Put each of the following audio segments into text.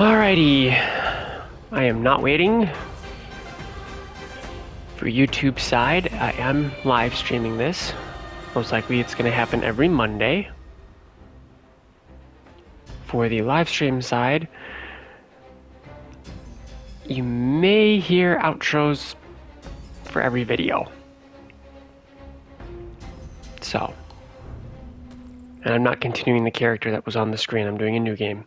Alrighty, I am not waiting for YouTube side. I am live streaming this. Most likely it's going to happen every Monday. For the live stream side, you may hear outros for every video. So, and I'm not continuing the character that was on the screen. I'm doing a new game.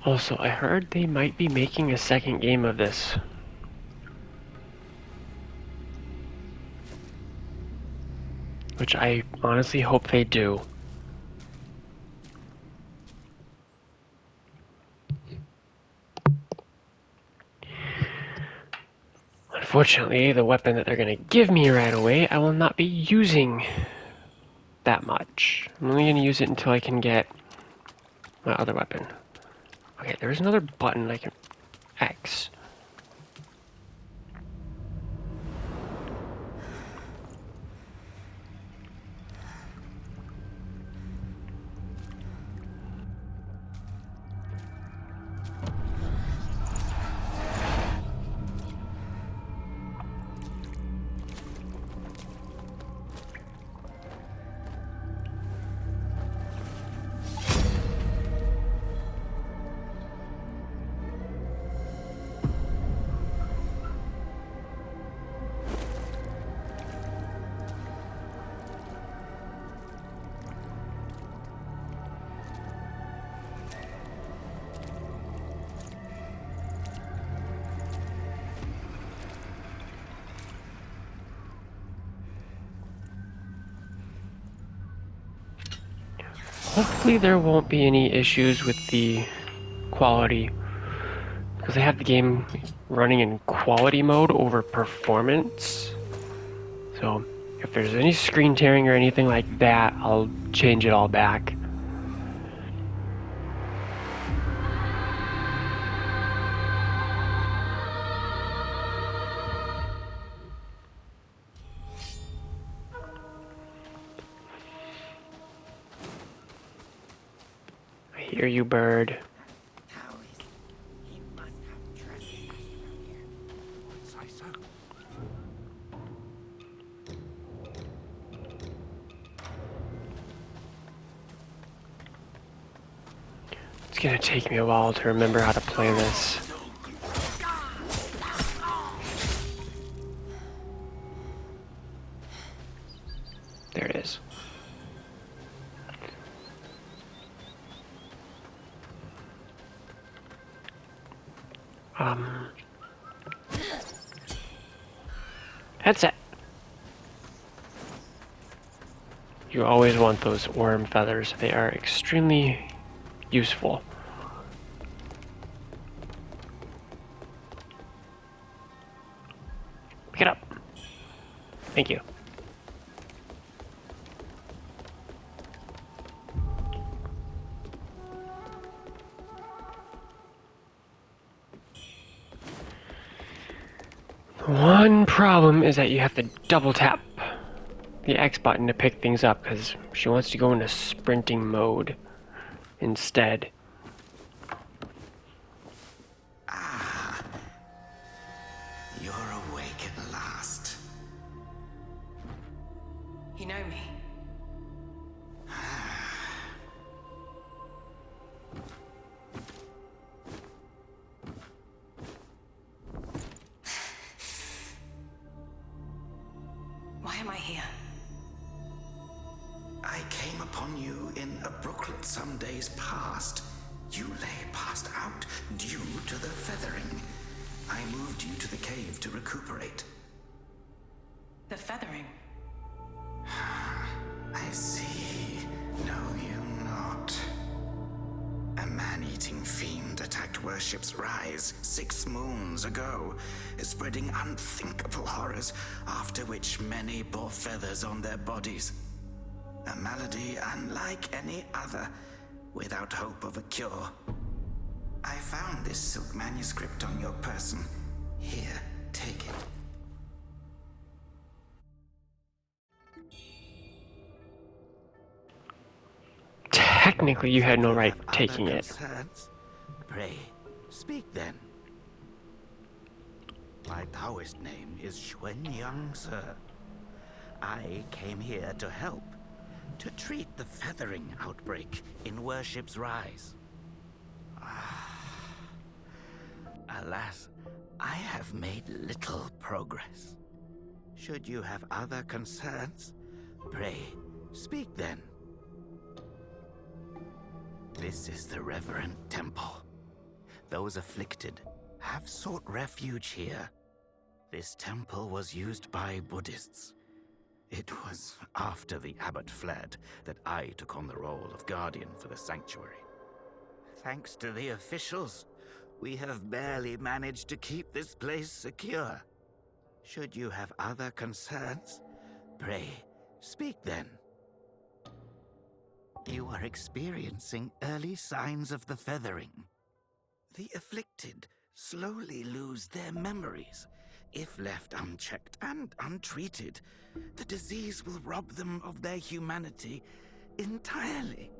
Also, I heard they might be making a second game of this. Which I honestly hope they do. Unfortunately, the weapon that they're going to give me right away, I will not be using that much. I'm only going to use it until I can get my other weapon. Okay, there's another button I can... X. Hopefully there won't be any issues with the quality, because I have the game running in quality mode over performance. So if there's any screen tearing or anything like that, I'll change it all back. I hear you, bird. It's gonna take me a while to remember how to play this. There it is. Headset. You always want those worm feathers. They are extremely useful. Pick it up. Thank you. One problem is that you have to double tap the X button to pick things up because she wants to go into sprinting mode instead. You're awake at last. You know me. Why am I here? I came upon you in a brooklet some days past. You lay passed out due to the feathering. I moved you to the cave to recuperate. The feathering? I see. Know you not. A man-eating fiend attacked Worship's Rise 6 moons ago, spreading unthinkable horrors, after which many bore feathers on their bodies. A malady unlike any other, without hope of a cure. I found this silk manuscript on your person. Here, take it. Technically, you had no You right have other taking it. concerns? Pray, speak then. My Taoist name is Xuanyang, sir. I came here to help, to treat the feathering outbreak in Worship's Rise. Alas, I have made little progress. Should you have other concerns, pray, speak then. This is the Reverend Temple. Those afflicted have sought refuge here. This temple was used by Buddhists. It was after the abbot fled that I took on the role of guardian for the sanctuary. Thanks to the officials, we have barely managed to keep this place secure. Should you have other concerns, pray, speak then. You are experiencing early signs of the feathering. The afflicted slowly lose their memories. If left unchecked and untreated, the disease will rob them of their humanity entirely.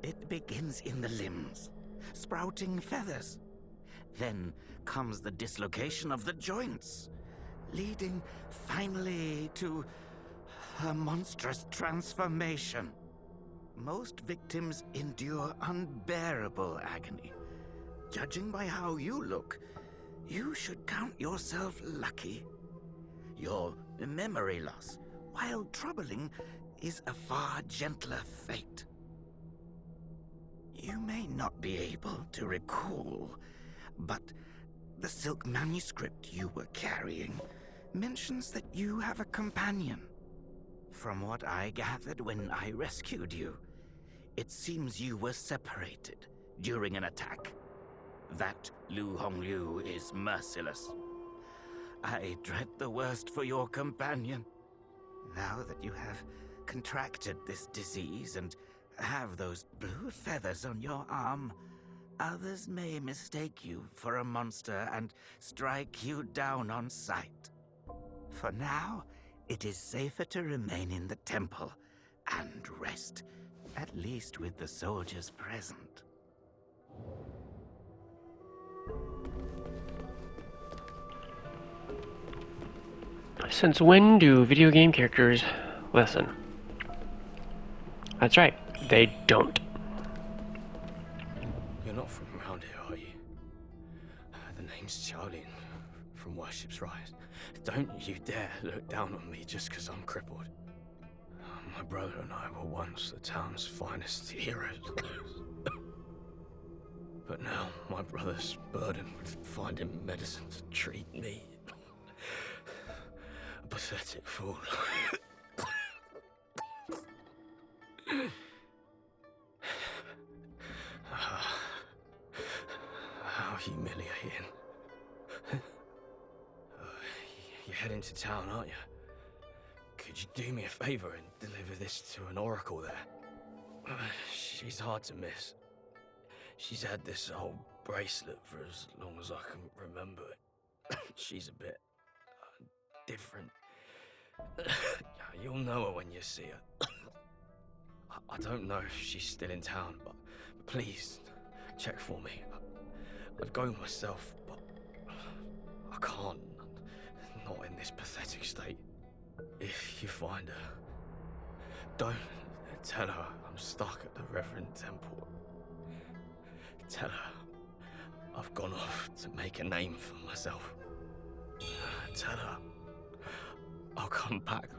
It begins in the limbs, sprouting feathers. Then comes the dislocation of the joints, leading finally to a monstrous transformation. Most victims endure unbearable agony. Judging by how you look, you should count yourself lucky. Your memory loss, while troubling, is a far gentler fate. You may not be able to recall, but the silk manuscript you were carrying mentions that you have a companion. From what I gathered when I rescued you, it seems you were separated during an attack. That Lu Hongliu is merciless. I dread the worst for your companion. Now that you have contracted this disease and have those blue feathers on your arm, others may mistake you for a monster and strike you down on sight. For now, it is safer to remain in the temple and rest, at least with the soldiers present. Since when do video game characters listen? That's right, they don't. You're not from around here, are you? The name's Charlene, from Worship's Rise. Don't you dare look down on me just because I'm crippled. My brother and I were once the town's finest heroes. But now my brother's burdened with finding medicine to treat me. A pathetic fool. How humiliating. You're heading to town, aren't you? Could you do me a favor and deliver this to an oracle there? She's hard to miss. She's had this old bracelet for as long as I can remember. She's a bit different. You'll know her when you see her. I don't know if she's still in town, but please check for me. I'd go myself, but I can't. Not in this pathetic state. If you find her, don't tell her I'm stuck at the Reverend Temple. Tell her I've gone off to make a name for myself. Tell her I'll come back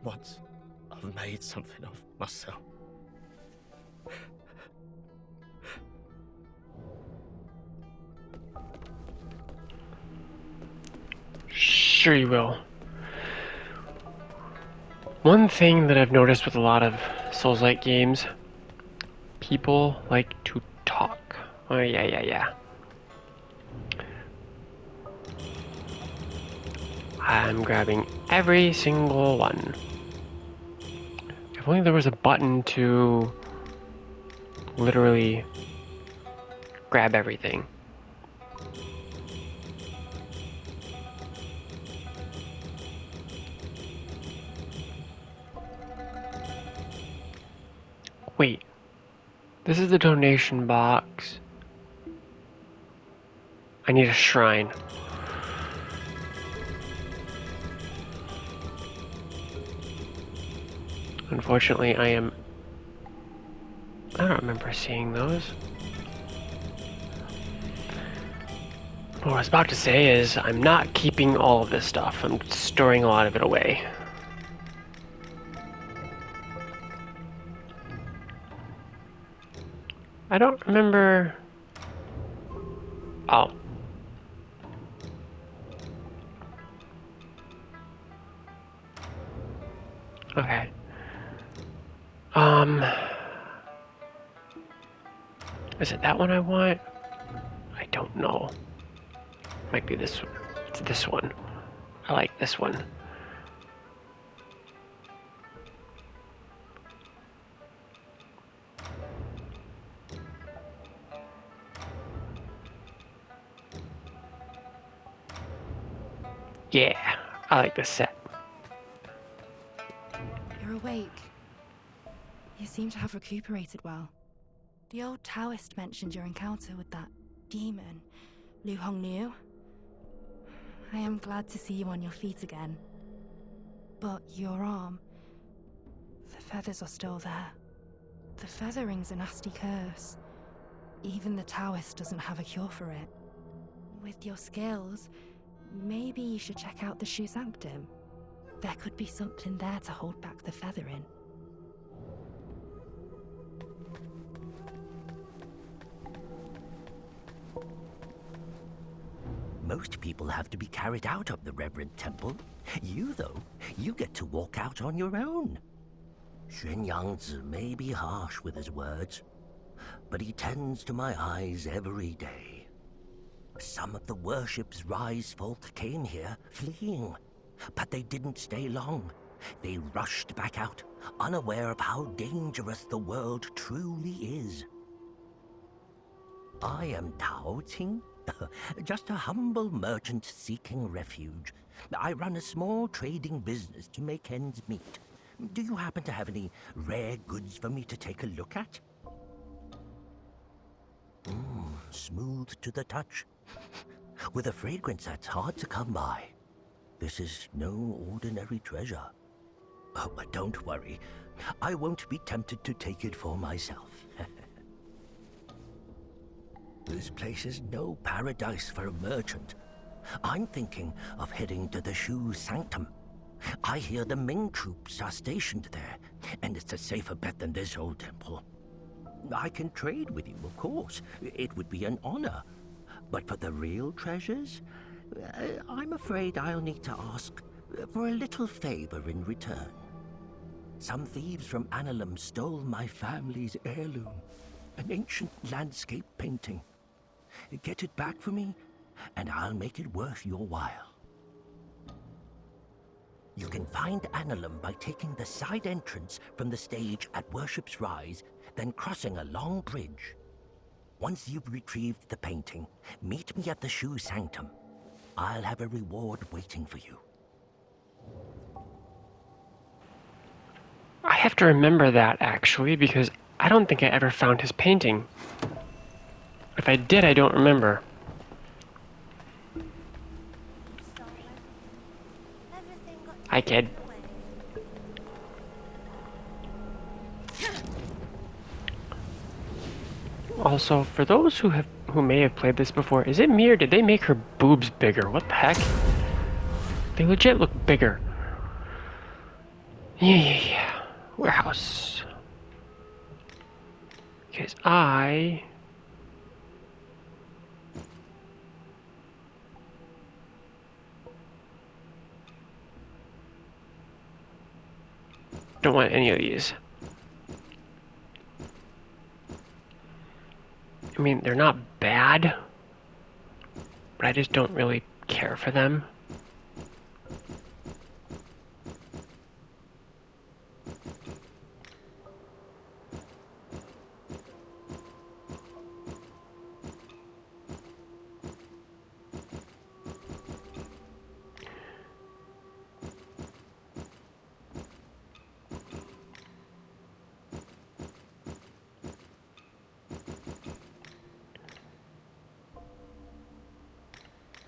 once I've made something of myself. Sure you will. One thing that I've noticed with a lot of Souls-like games, people like to talk. Oh, yeah. I'm grabbing every single one. If only there was a button to literally grab everything. Wait, this is the donation box. I need a shrine. Unfortunately, I don't remember seeing those. What I was about to say is, I'm not keeping all of this stuff. I'm storing a lot of it away. I don't remember... Oh. Okay. Is it that one I want? I don't know. Might be this one. It's this one. I like this one. Yeah, I like this set. You're awake. You seem to have recuperated well. The old Taoist mentioned your encounter with that demon, Luhong Liu. I am glad to see you on your feet again. But your arm... the feathers are still there. The feathering's a nasty curse. Even the Taoist doesn't have a cure for it. With your skills, maybe you should check out the Shu Sanctum. There could be something there to hold back the feathering. Most people have to be carried out of the Reverend Temple. You, though, you get to walk out on your own. Xuan Yangzi may be harsh with his words, but he tends to my eyes every day. Some of the worship's rise folk came here fleeing, but they didn't stay long. They rushed back out, unaware of how dangerous the world truly is. I am Tao Ting, just a humble merchant seeking refuge. I run a small trading business to make ends meet. Do you happen to have any rare goods for me to take a look at? Smooth to the touch, with a fragrance that's hard to come by. This is no ordinary treasure. Oh, but don't worry, I won't be tempted to take it for myself. This place is no paradise for a merchant. I'm thinking of heading to the Shu Sanctum. I hear the Ming troops are stationed there, and it's a safer bet than this old temple. I can trade with you, of course. It would be an honor. But for the real treasures, I'm afraid I'll need to ask for a little favor in return. Some thieves from Annalum stole my family's heirloom, an ancient landscape painting. Get it back for me, and I'll make it worth your while. You can find Annalum by taking the side entrance from the stage at Worship's Rise, then crossing a long bridge. Once you've retrieved the painting, meet me at the Shu Sanctum. I'll have a reward waiting for you. I have to remember that, actually, because I don't think I ever found his painting. If I did, I don't remember. Hi, kid. Also, for those who may have played this before, is it me or did they make her boobs bigger? What the heck? They legit look bigger. Yeah. warehouse. Because I don't want any of these. I mean, they're not bad, but I just don't really care for them.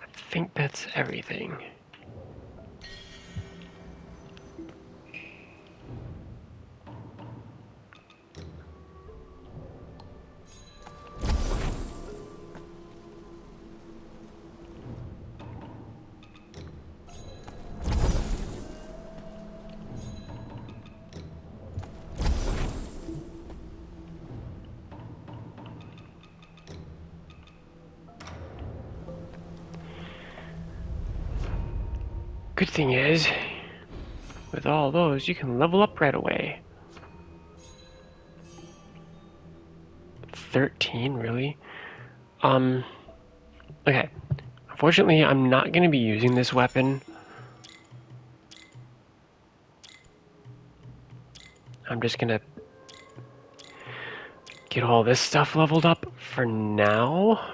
I think that's everything. Good thing is, with all those, you can level up right away. 13, really? Okay. Unfortunately, I'm not going to be using this weapon. I'm just going to get all this stuff leveled up for now.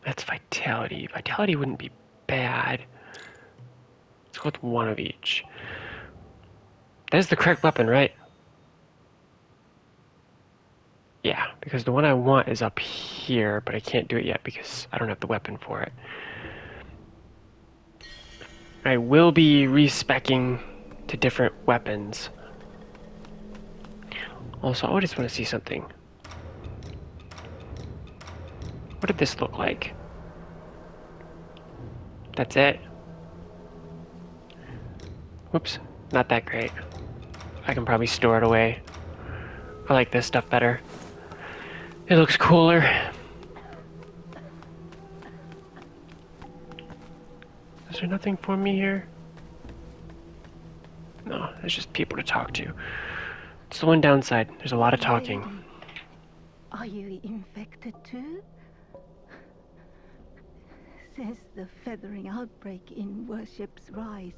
That's vitality. Vitality wouldn't be bad. Let's go with one of each. That's the correct weapon, right? Yeah, because the one I want is up here, but I can't do it yet because I don't have the weapon for it. I will be respecking to different weapons. Also, I just want to see something. What did this look like? That's it. Whoops, not that great. I can probably store it away. I like this stuff better. It looks cooler. Is there nothing for me here? No, there's just people to talk to. It's the one downside. There's a lot of talking. Lady, are you infected too? Since the feathering outbreak in Worship's Rise,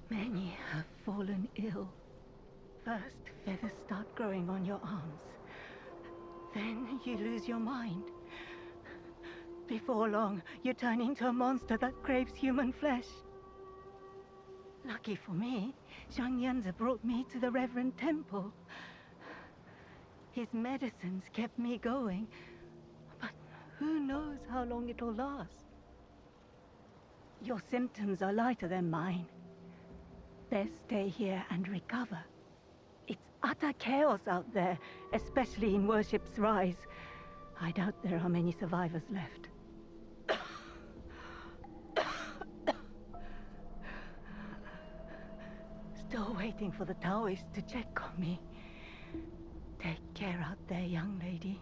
many have fallen ill. First, feathers start growing on your arms. Then you lose your mind. Before long, you turn into a monster that craves human flesh. Lucky for me, Zhang Yanzi brought me to the Reverend Temple. His medicines kept me going, but who knows how long it'll last. Your symptoms are lighter than mine. Best stay here and recover. It's utter chaos out there, especially in Worship's Rise. I doubt there are many survivors left. Still waiting for the Taoists to check on me. Take care out there, young lady.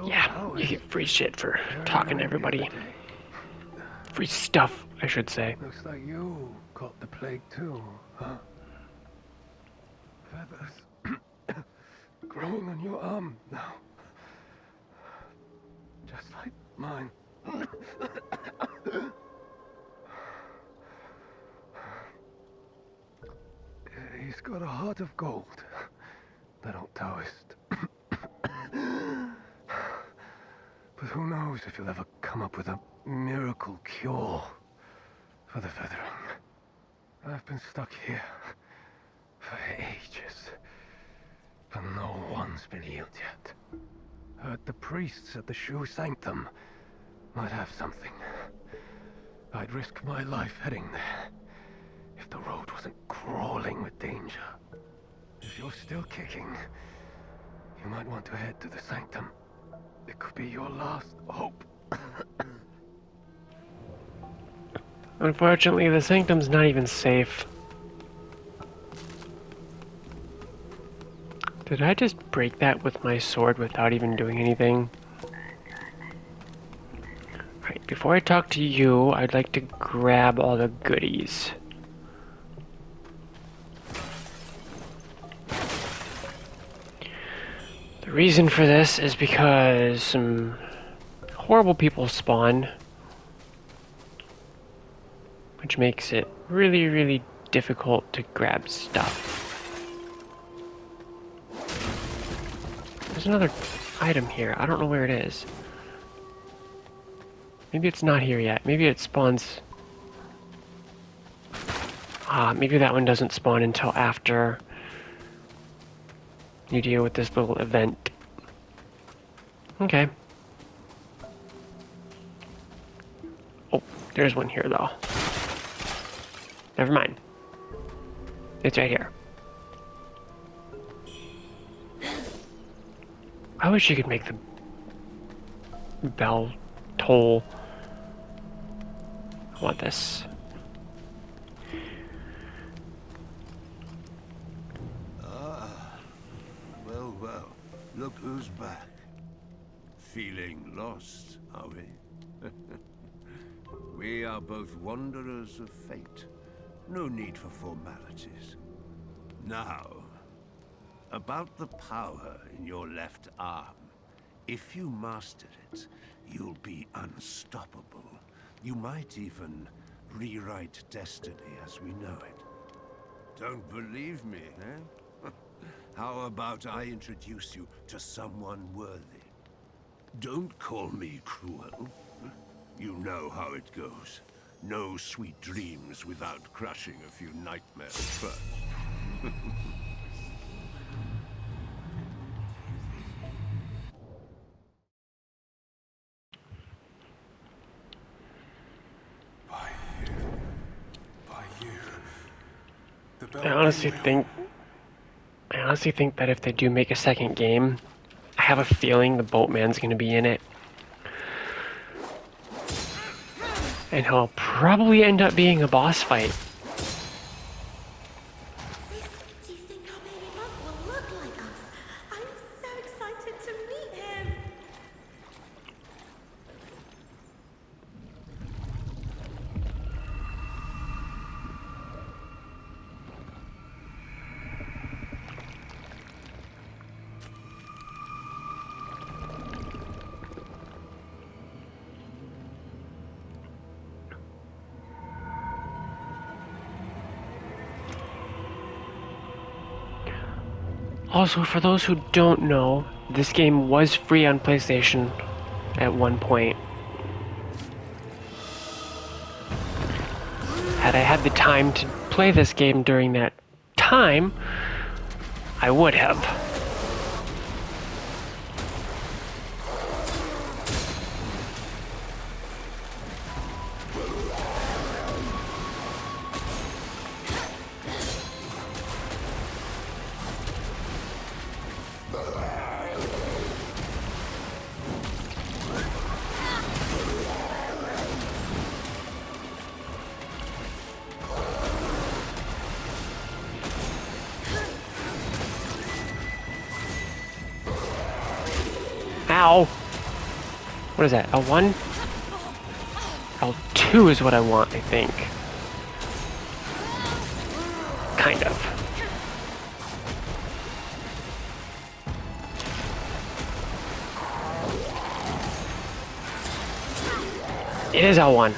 Yeah, you get free shit for talking to everybody. Free stuff, I should say. Looks like you caught the plague too, huh? Feathers growing on your arm now. Just like mine. He's got a heart of gold. That old Taoist. But who knows if you'll ever come up with a miracle cure for the feathering. I've been stuck here for ages, but no one's been healed yet. Heard the priests at the Shu Sanctum might have something. I'd risk my life heading there if the road wasn't crawling with danger. If you're still kicking, You might want to head to the sanctum. It could be your last hope. Unfortunately, the sanctum's not even safe. Did I just break that with my sword without even doing anything? Alright, before I talk to you, I'd like to grab all the goodies. The reason for this is because some horrible people spawn, which makes it really, really difficult to grab stuff. There's another item here. I don't know where it is. Maybe it's not here yet. Maybe it spawns... maybe that one doesn't spawn until after you deal with this little event. Okay. Oh, there's one here, though. Never mind. It's right here. I wish you could make the bell toll. I want this. Well, well, look who's back. Feeling lost, are we? We are both wanderers of fate. No need for formalities. Now, about the power in your left arm. If you master it, you'll be unstoppable. You might even rewrite destiny as we know it. Don't believe me, eh? How about I introduce you to someone worthy? Don't call me cruel. You know how it goes. No sweet dreams without crushing a few nightmares first. I honestly think that if they do make a second game, I have a feeling the boatman's gonna be in it. And he'll probably end up being a boss fight. Sis, do you think our baby bug will look like us? I'm so excited to meet him. Also, for those who don't know, this game was free on PlayStation at one point. Had I had the time to play this game during that time, I would have. Ow! What is that, L1? L2 is what I want, I think. Kind of. It is L1.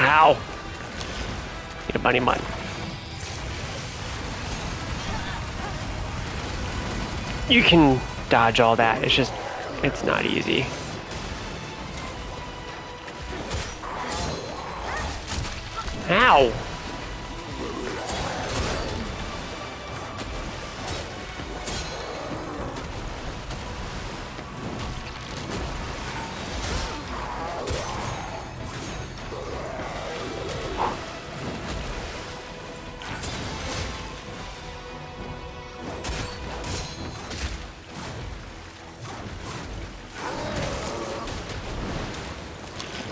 Ow! Need a bunny mud. You can dodge all that. It's just It's not easy. Ow!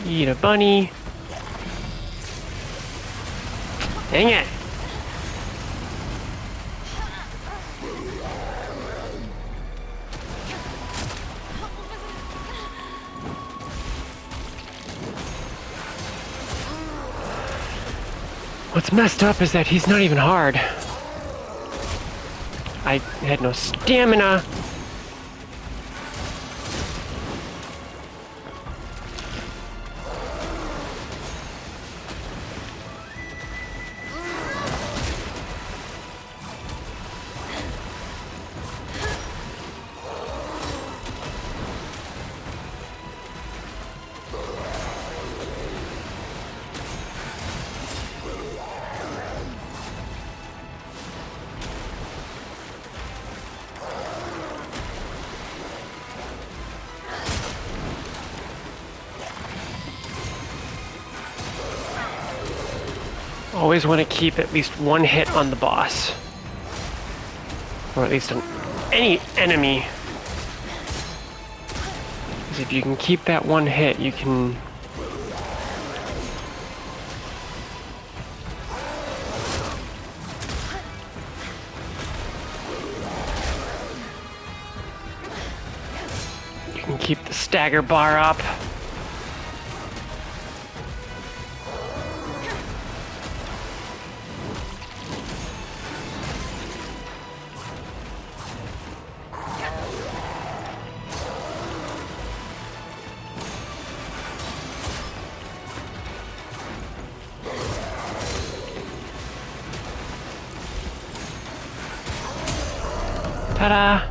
Eat a bunny. Dang it! What's messed up is that he's not even hard. I had no stamina. Always want to keep at least one hit on the boss. Or at least on any enemy. Because if you can keep that one hit, you can... You can keep the stagger bar up. Ta-da!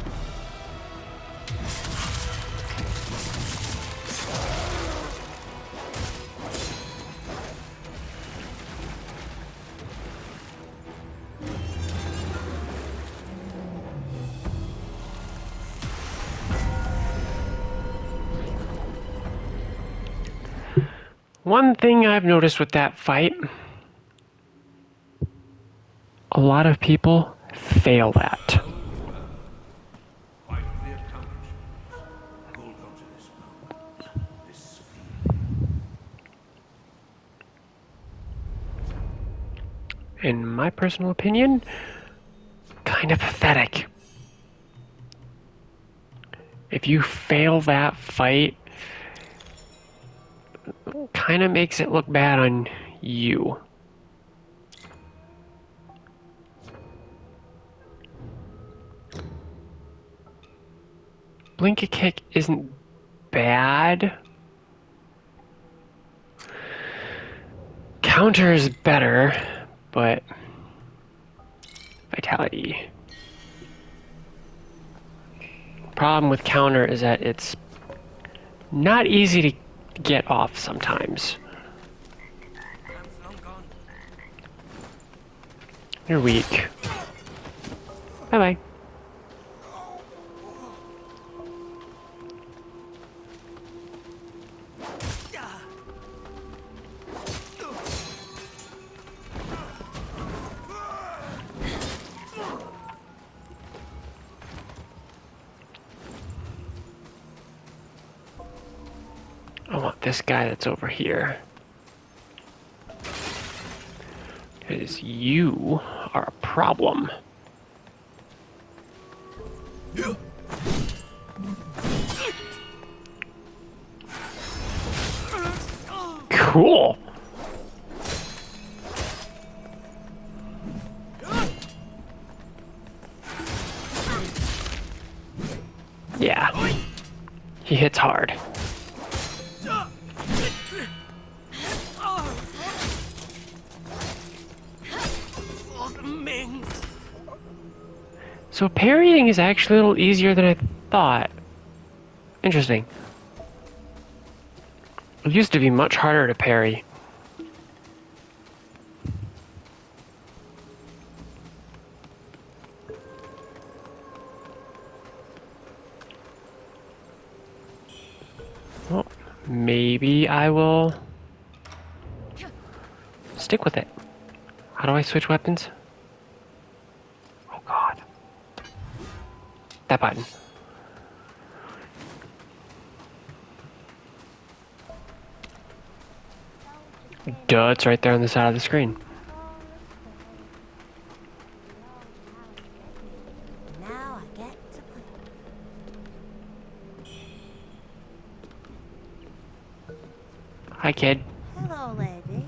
One thing I've noticed with that fight, a lot of people fail that. Quite the accomplishment. Hold on to this moment. This feeling. In my personal opinion, kind of pathetic. If you fail that fight, kind of makes it look bad on you. Blink a kick isn't bad. Counter is better, but vitality. Problem with counter is that it's not easy to get off sometimes. You're weak. Bye-bye. I want this guy that's over here. Because you are a problem. Cool. Yeah. He hits hard. So parrying is actually a little easier than I thought. Interesting. It used to be much harder to parry. Well, maybe I will stick with it. How do I switch weapons? Oh god. That button. Duh, it's right there on the side of the screen. Now I get to put. Hi, kid. Hello, lady.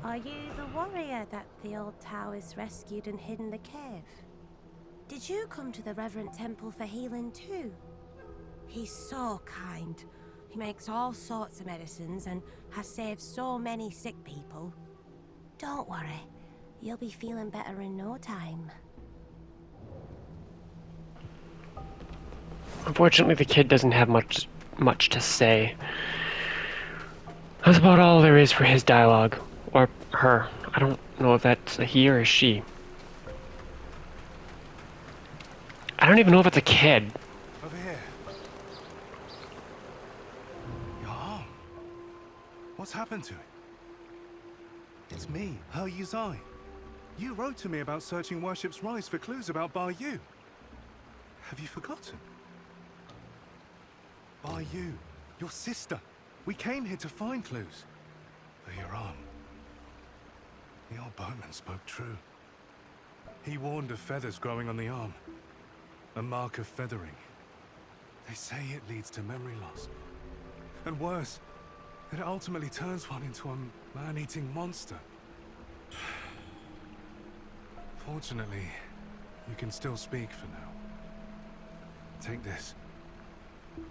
Are you the warrior that the old Taoist rescued and hid in the cave? Did you come to the Reverend Temple for healing too? He's so kind. He makes all sorts of medicines and has saved so many sick people. Don't worry, you'll be feeling better in no time. Unfortunately, the kid doesn't have much to say. That's about all there is for his dialogue. Or her. I don't know if that's a he or a she. I don't even know if it's a kid. Over here. Your arm. What's happened to it? It's me, He Yuzai. You wrote to me about searching Worship's Rise for clues about Bar Yu. Have you forgotten? Bar Yu, your sister. We came here to find clues. For your arm. The old boatman spoke true. He warned of feathers growing on the arm. A mark of feathering. They say it leads to memory loss. And worse, that it ultimately turns one into a man-eating monster. Fortunately, you can still speak for now. Take this.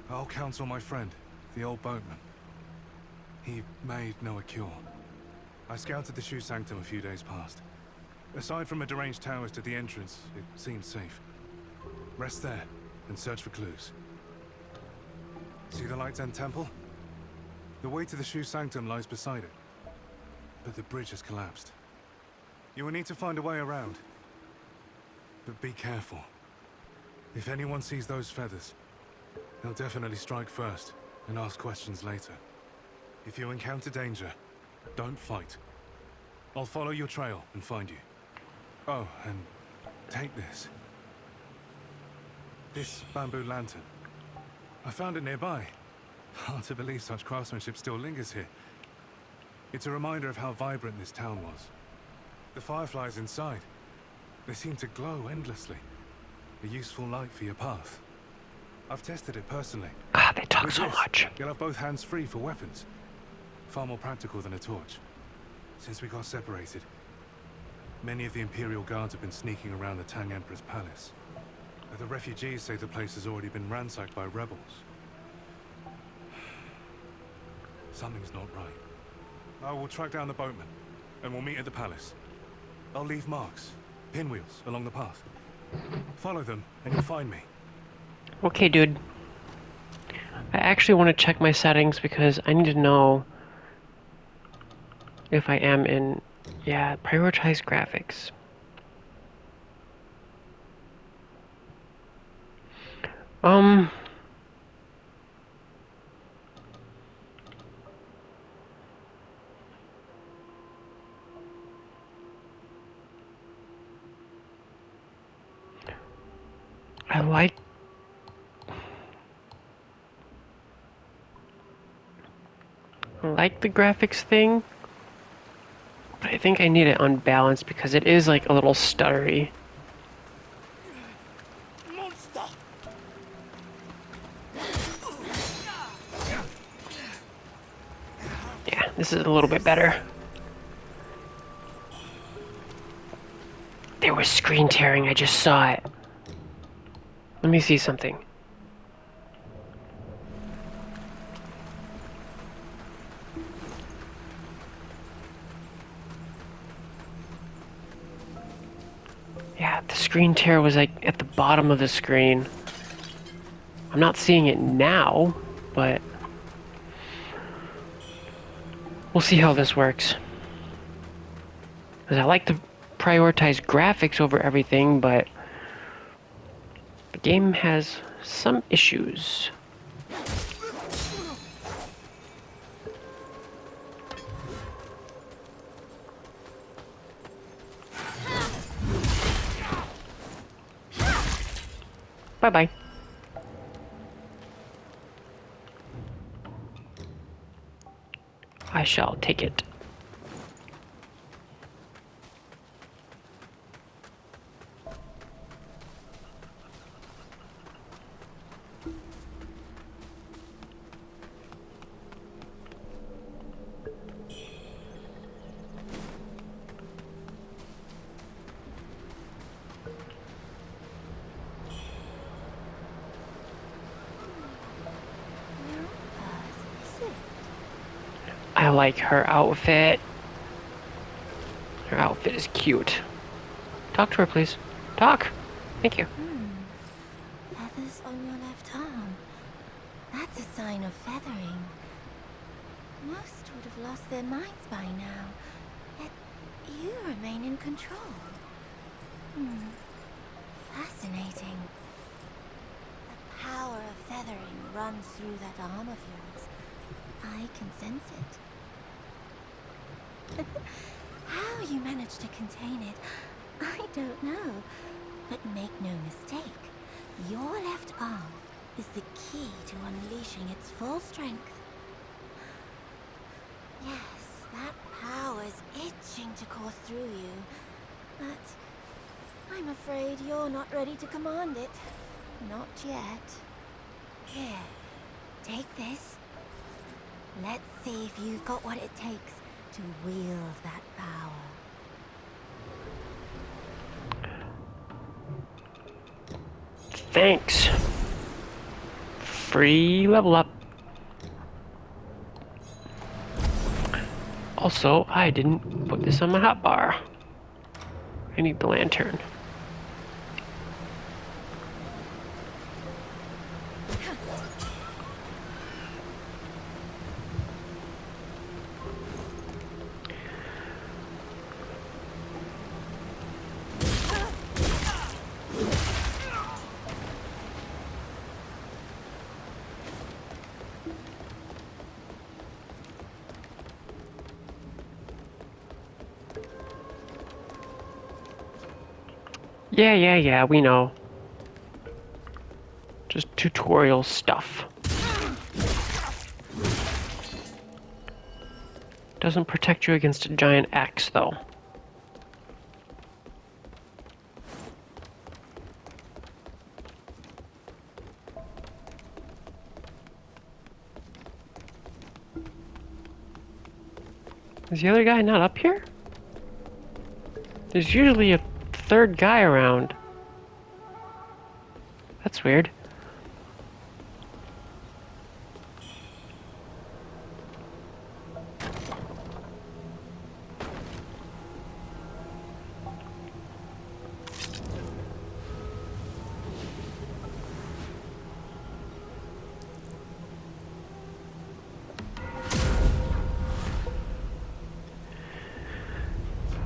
I'll counsel my friend, the old boatman. He may know a cure. I scouted the Shoe Sanctum a few days past. Aside from a deranged Taoist at the entrance, it seemed safe. Rest there and search for clues. See the Light's End Temple? The way to the Shoe Sanctum lies beside it. But the bridge has collapsed. You will need to find a way around. But be careful. If anyone sees those feathers, they'll definitely strike first and ask questions later. If you encounter danger, don't fight. I'll follow your trail and find you. Oh, and take this. This bamboo lantern. I found it nearby. Hard to believe such craftsmanship still lingers here. It's a reminder of how vibrant this town was. The fireflies inside, they seem to glow endlessly. A useful light for your path. I've tested it personally. Ah, they talk With so this, much. You'll have both hands free for weapons. Far more practical than a torch. Since we got separated, many of the Imperial Guards have been sneaking around the Tang Emperor's palace. The refugees say the place has already been ransacked by rebels. Something's not right. I will track down the boatman, and we'll meet at the palace. I'll leave marks, pinwheels, along the path. Follow them, and you'll find me. Okay, dude. I actually want to check my settings because I need to know if I am in... Yeah, prioritize graphics. I like the graphics thing, but I think I need it unbalanced because it is like a little stuttery. Monster! Yeah, this is a little bit better. There was screen tearing, I just saw it. Let me see something. Yeah, the screen tear was like at the bottom of the screen. I'm not seeing it now, but we'll see how this works. Because I like to prioritize graphics over everything, but the game has some issues. Bye-bye. I shall take it. I like her outfit. Her outfit is cute. Talk to her, please. Talk. Thank you. Feathers on your left arm. That's a sign of feathering. Most would have lost their minds by now. Yet you remain in control. Fascinating. The power of feathering runs through that arm of yours. I can sense it. How you manage to contain it, I don't know. But make no mistake, your left arm is the key to unleashing its full strength. Yes, that power's itching to course through you. But I'm afraid you're not ready to command it. Not yet. Here, take this. Let's see if you've got what it takes to wield that power. Thanks. Free level up. Also, I didn't put this on my hotbar. I need the lantern. Yeah, we know. Just tutorial stuff. Doesn't protect you against a giant axe, though. Is the other guy not up here? There's usually a third guy around. That's weird.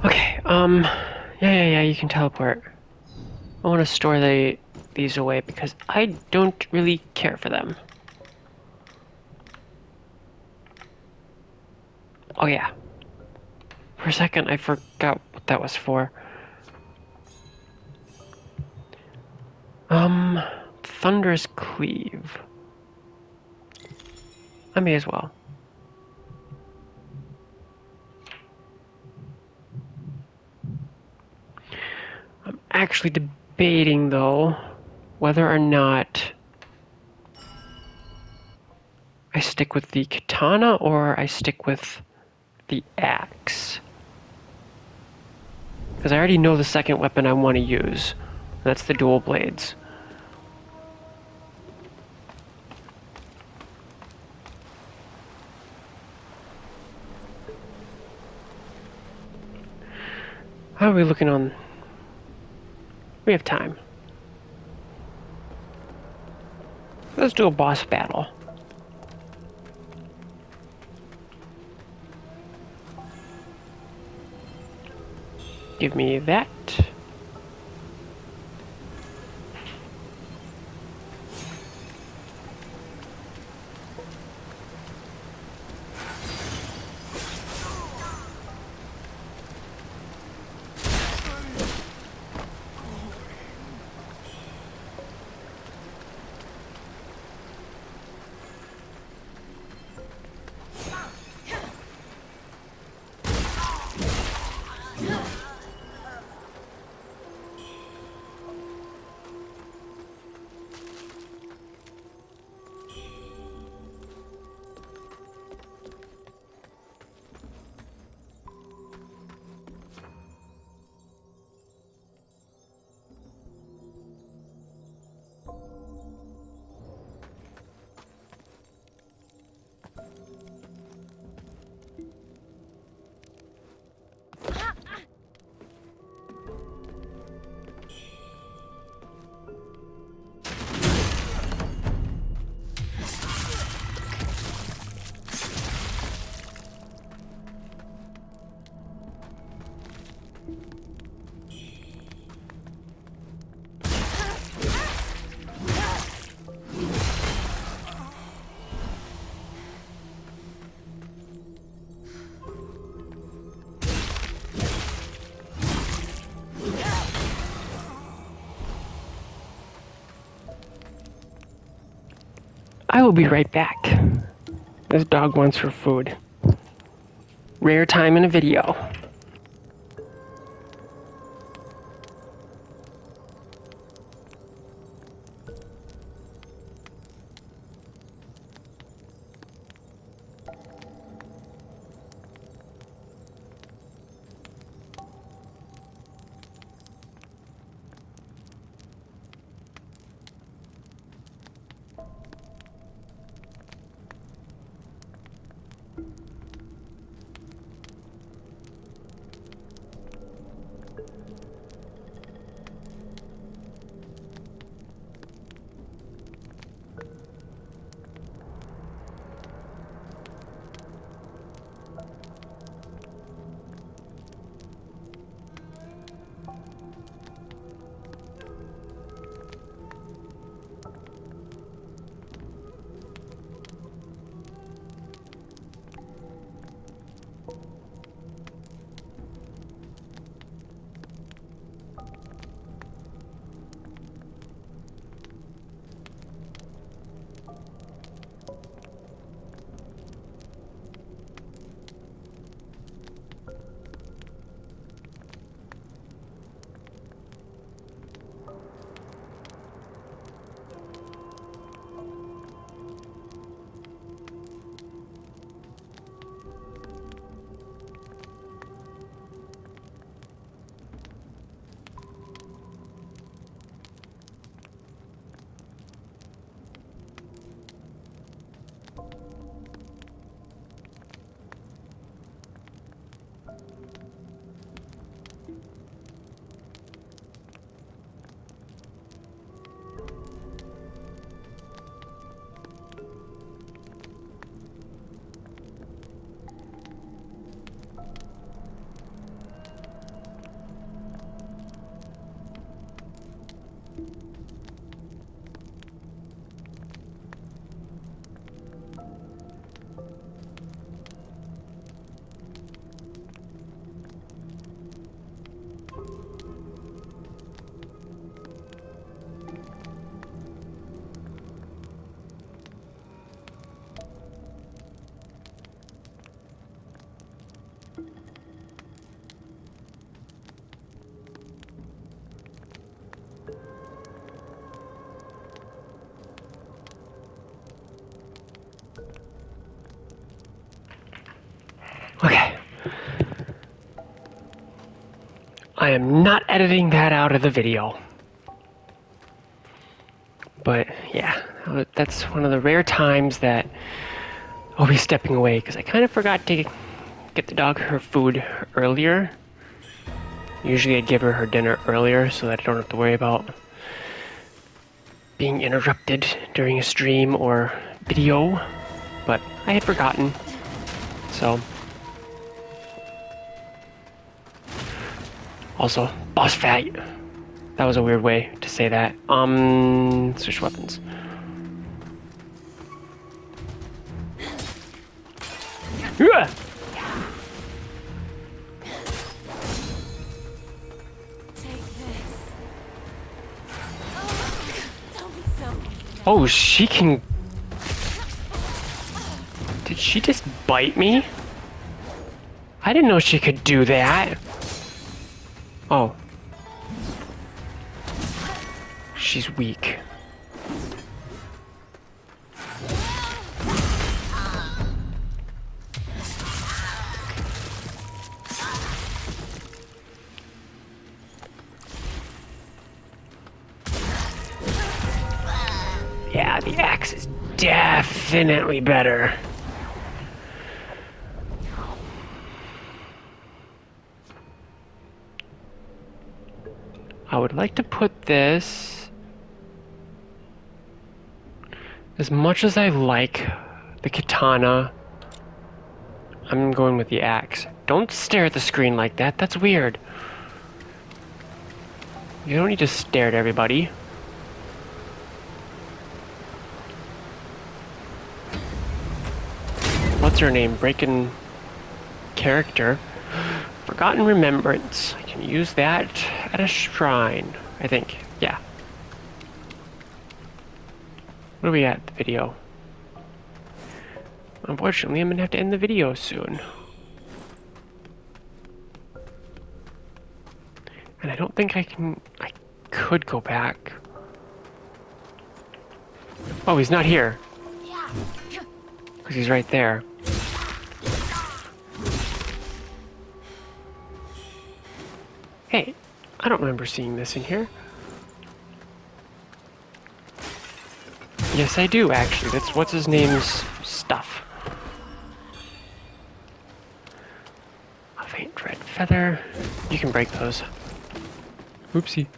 Okay, yeah, you can teleport. I want to store these away because I don't really care for them. Oh yeah. For a second, I forgot what that was for. Thunderous Cleave. I may as well. I'm actually debating, though, whether or not I stick with the katana or I stick with the axe. Because I already know the second weapon I want to use. That's the dual blades. How are we looking on? We have time. Let's do a boss battle. Give me that. I will be right back. This dog wants her food. Rare time in a video. Okay. I am not editing that out of the video. But yeah, that's one of the rare times that I'll be stepping away because I kind of forgot to get the dog her food earlier. Usually I give her her dinner earlier so that I don't have to worry about being interrupted during a stream or video, but I had forgotten, so. Also, boss fight. That was a weird way to say that. Switch weapons. Yeah. Oh, she can... Did she just bite me? I didn't know she could do that. Oh. She's weak. Yeah, the axe is definitely better. I would like to put this... As much as I like the katana, I'm going with the axe. Don't stare at the screen like that, that's weird. You don't need to stare at everybody. What's her name? Breaking character. Forgotten Remembrance. I can use that at a shrine, I think. Yeah. What are we at? The video. Unfortunately, I'm gonna have to end the video soon. And I don't think I could go back. Oh, he's not here. Because he's right there. Hey, I don't remember seeing this in here. Yes, I do, actually. That's what's his name's stuff. A faint red feather. You can break those. Oopsie.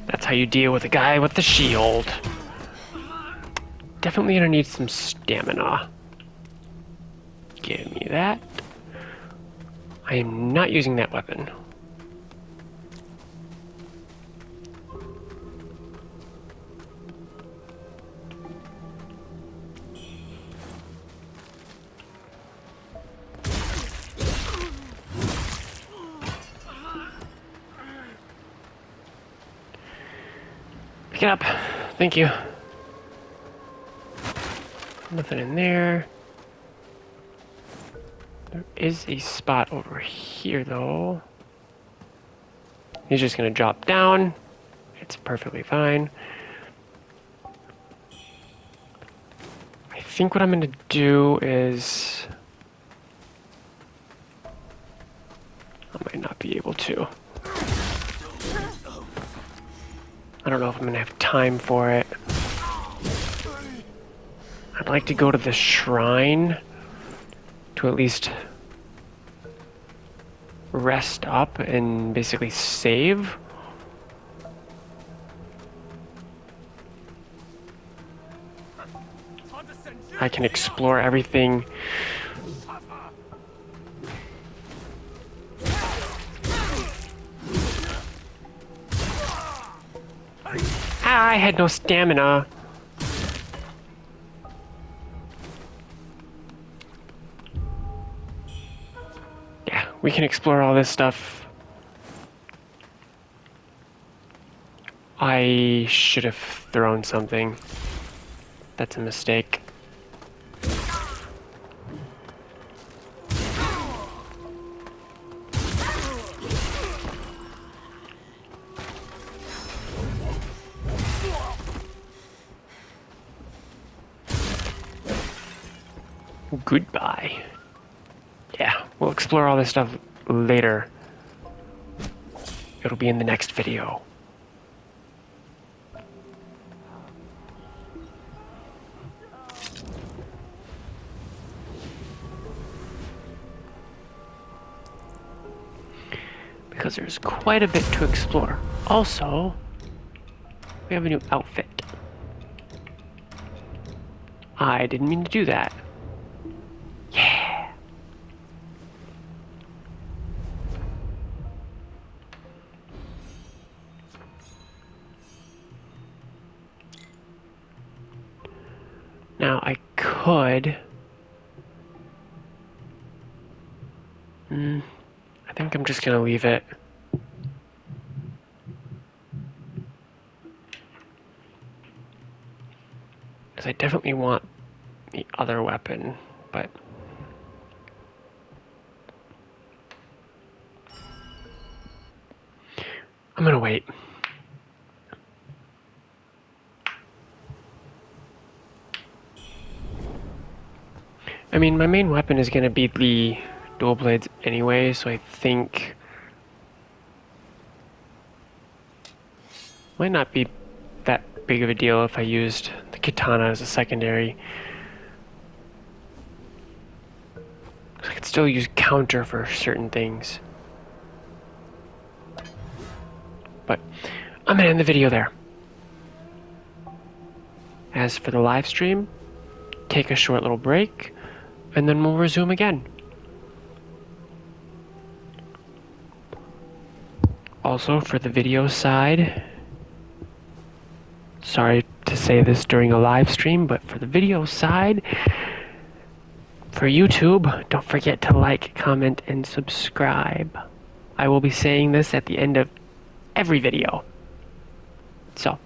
That's how you deal with a guy with the shield. Definitely gonna need some stamina. Give me that. I am not using that weapon. Pick it up. Thank you. Nothing in there. There is a spot over here, though. He's just gonna drop down. It's perfectly fine. I think what I'm gonna do is... I might not be able to. I don't know if I'm gonna have time for it. I'd like to go to the shrine to at least rest up and basically save. I can explore everything. Ah, I had no stamina. Yeah, we can explore all this stuff. I should have thrown something. That's a mistake. Goodbye. Yeah, we'll explore all this stuff later. It'll be in the next video. because there's quite a bit to explore. Also, we have a new outfit. I didn't mean to do that. Yeah! Now I could... I think I'm just gonna leave it. Because I definitely want the other weapon, but... I'm gonna wait. I mean, my main weapon is gonna be the dual blades anyway, so I think... Might not be that big of a deal if I used the katana as a secondary. I could still use counter for certain things. But I'm gonna end the video there. As for the live stream, take a short little break, and then we'll resume again. Also, for the video side, sorry to say this during a live stream, but for the video side, for YouTube, don't forget to like, comment, and subscribe. I will be saying this at the end of every video. So,